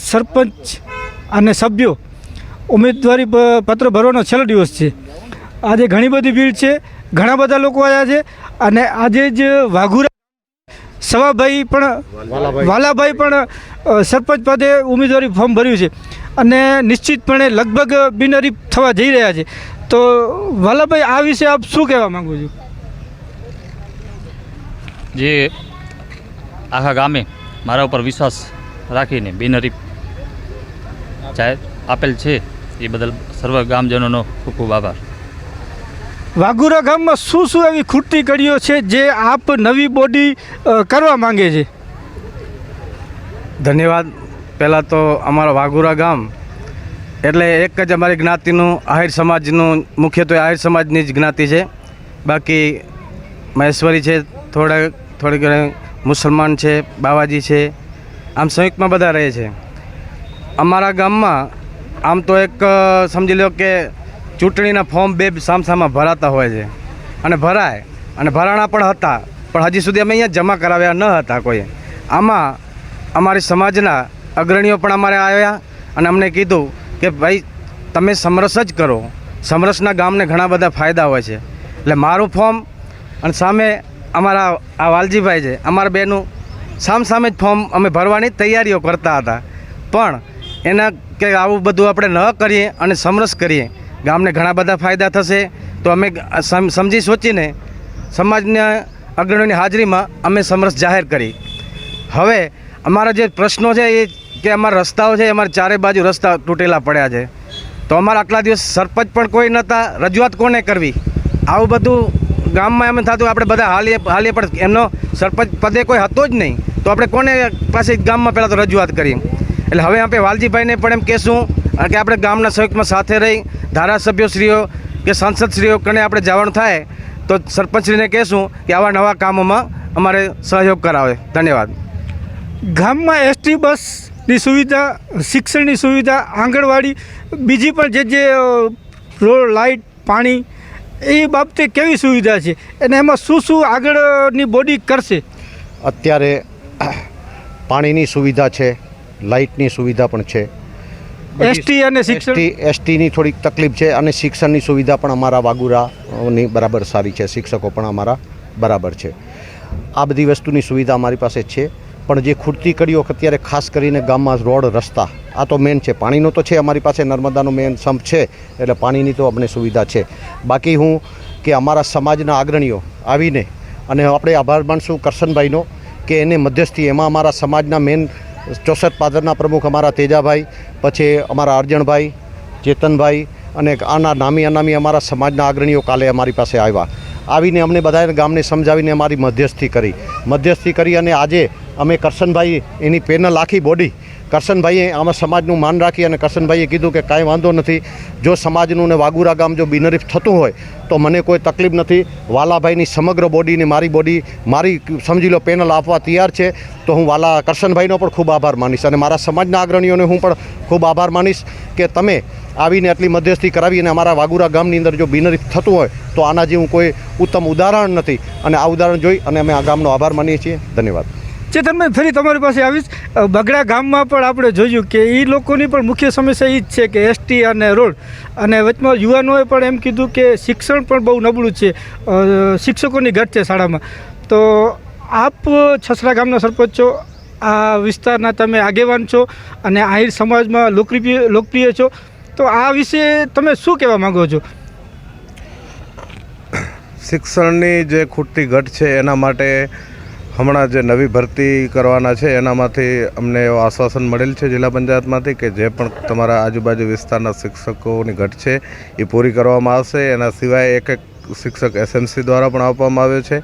સરપંચ અને સભ્યો ઉમેદવારી પત્ર ભરવાનો છેલ્લો દિવસ છે. આજે ઘણી બધી ભીડ છે, ઘણા બધા લોકો આવ્યા છે અને આજે જ વાઘુરા સવાભાઈ પણ વાલાભાઈ પણ સરપંચ પદે ઉમેદવારી ફોર્મ ભર્યું છે અને નિશ્ચિતપણે લગભગ બિનહરીફ થવા જઈ રહ્યા છે. તો વાલાભાઈ, આ વિશે આપ શું કહેવા માગો છો? જે આખા ગામે મારા ઉપર વિશ્વાસ રાખીને બિનહરીફ જાહેર આપેલ છે એ બદલ સર્વ ગામજનોનો ખૂબ ખૂબ આભાર. વાઘુરા ગામમાં શું શું એવી ખૂટતી કડીઓ છે જે આપ નવી બોડી કરવા માંગે છે? ધન્યવાદ. પહેલાં તો અમારા વાઘુરા ગામ એટલે એક જ અમારી જ્ઞાતિનું આહિર સમાજનું, મુખ્યત્વે આહિર સમાજની જ જ્ઞાતિ છે. બાકી મહેશ્વરી છે, થોડી ઘણી મુસલમાન છે, બાવાજી છે, આમ સંયુક્તમાં બધા રહે છે. અમારા ગામમાં આમ તો એક સમજી લો કે ચૂંટણીના ફોર્મ બે સામસામા ભરાતા હોય છે અને ભરાય અને ભરાણા પણ હતા, પણ હજી સુધી અમે અહીંયા જમા કરાવ્યા ન હતા કોઈ. આમાં અમારી સમાજના અગ્રણીઓ પણ અમારે આવ્યા અને અમને કીધું કે ભાઈ તમે સમરસ જ કરો, સમરસના ગામને ઘણા બધા ફાયદા હોય છે. એટલે મારું ફોર્મ અને સામે અમારા આ વાલજીભાઈ છે, અમારા બેનું સામસામે જ ફોર્મ અમે ભરવાની તૈયારીઓ કરતા હતા. પણ એના કે આવું બધું આપણે ન કરીએ અને સમરસ કરીએ, ગામને ઘણા બધા ફાયદા થશે. તો અમે સમજી સોચીને સમાજના અગ્રણીઓની હાજરીમાં અમે સમરસ જાહેર કરી. હવે અમારા જે પ્રશ્નો છે એ કે અમારા રસ્તાઓ છે, અમારે ચારે બાજુ રસ્તા તૂટેલા પડ્યા છે. તો અમારા આટલા દિવસ સરપંચ પણ કોઈ નહોતા, રજૂઆત કોને કરવી, આવું બધું ગામમાં એમ થતું આપણે બધા હાલીએ પણ એમનો સરપંચ પદે કોઈ હતો જ નહીં, તો આપણે કોને પાસે ગામમાં પહેલાં તો રજૂઆત કરી. એટલે હવે આપણે વાલજીભાઈને પણ એમ કહેશું કે આપણે ગામના સંયુક્તમાં સાથે રહી ધારાસભ્યશ્રીઓ કે સાંસદશ્રીઓ કને આપણે જવાનું થાય તો સરપંચશ્રીને કહેશું કે આવા નવા કામોમાં અમારે સહયોગ કરાવે. ધન્યવાદ. ગામમાં એસટી બસની સુવિધા, શિક્ષણની સુવિધા, આંગણવાડી, બીજી પણ જે રોડ, લાઇટ, પાણી, એ બાબતે કેવી સુવિધા છે અને એમાં શું શું આગળની બોડી કરશે? અત્યારે પાણીની સુવિધા છે, લાઇટની સુવિધા પણ છે, એસટી અને શિક્ષણ, એસટીની થોડીક તકલીફ છે અને શિક્ષણની સુવિધા પણ અમારા વાઘુરાની બરાબર સારી છે, શિક્ષકો પણ અમારા બરાબર છે. આ બધી વસ્તુની સુવિધા અમારી પાસે છે. પણ જે ખૂટતી કડીઓ અત્યારે ખાસ કરીને ગામમાં રોડ, રસ્તા, આ તો મેન છે. પાણીનો તો છે અમારી પાસે, નર્મદાનો મેન સંપ છે એટલે પાણીની તો અમને સુવિધા છે. બાકી હું કે અમારા સમાજના અગ્રણીઓ આવીને અને આપણે આભાર માનશું કરશનભાઈનો કે એને મધ્યસ્થી એમાં અમારા સમાજના મેન 64 પાદરના પ્રમુખ અમારા તેજાભાઈ, પછી અમારા અર્જણભાઈ, ચેતનભાઈ અને આના નામી અનામી અમારા સમાજના અગ્રણીઓ કાલે અમારી પાસે આવીને અમને બધાને ગામને સમજાવીને અમારી મધ્યસ્થી કરી અને આજે અમે કરશનભાઈ એની પેનલ આખી બોડી કરશનભાઈએ આમાં સમાજનું માન રાખી અને કરશનભાઈએ કીધું કે કાંઈ વાંધો નથી, જો સમાજનું ને વાઘુરા ગામ જો બિનહરીફ થતું હોય તો મને કોઈ તકલીફ નથી. વાલાભાઈની સમગ્ર બોડીને મારી સમજી લો પેનલ આપવા તૈયાર છે. તો હું કરશનભાઈનો પણ ખૂબ આભાર માનીશ અને મારા સમાજના અગ્રણીઓને હું પણ ખૂબ આભાર માનીશ કે તમે આવીને આટલી મધ્યસ્થી કરાવી અને અમારા વાઘુરા ગામની અંદર જો બિનહરીફ થતું હોય તો આના જેવું કોઈ ઉત્તમ ઉદાહરણ નથી અને આ ઉદાહરણ જોઈ અને અમે આ ગામનો આભાર માનીએ છીએ. ધન્યવાદ. ચેતનભાઈ, ફરી તમારી પાસે આવીશ. બગડા ગામમાં પણ આપણે જોયું કે એ લોકોની પણ મુખ્ય સમસ્યા એ જ છે કે એસટી અને રોડ, અને વચમાં યુવાનોએ પણ એમ કીધું કે શિક્ષણ પણ બહુ નબળું છે, શિક્ષકોની ઘટ છે શાળામાં. તો આપ છસરા ગામના સરપંચ છો, આ વિસ્તારના તમે આગેવાન છો અને આહિર સમાજમાં લોકપ્રિય છો, તો આ વિશે તમે શું કહેવા માગો છો? શિક્ષણની જે ખૂટતી ઘટ છે એના માટે હમણાં જે નવી ભરતી કરવાના છે એનામાંથી અમને એવો આશ્વાસન મળેલ છે જિલ્લા પંચાયતમાંથી કે જે પણ તમારા આજુબાજુ વિસ્તારના શિક્ષકોની ઘટ છે એ પૂરી કરવામાં આવશે. એના સિવાય એક શિક્ષક એસએમસી દ્વારા પણ આપવામાં આવ્યો છે.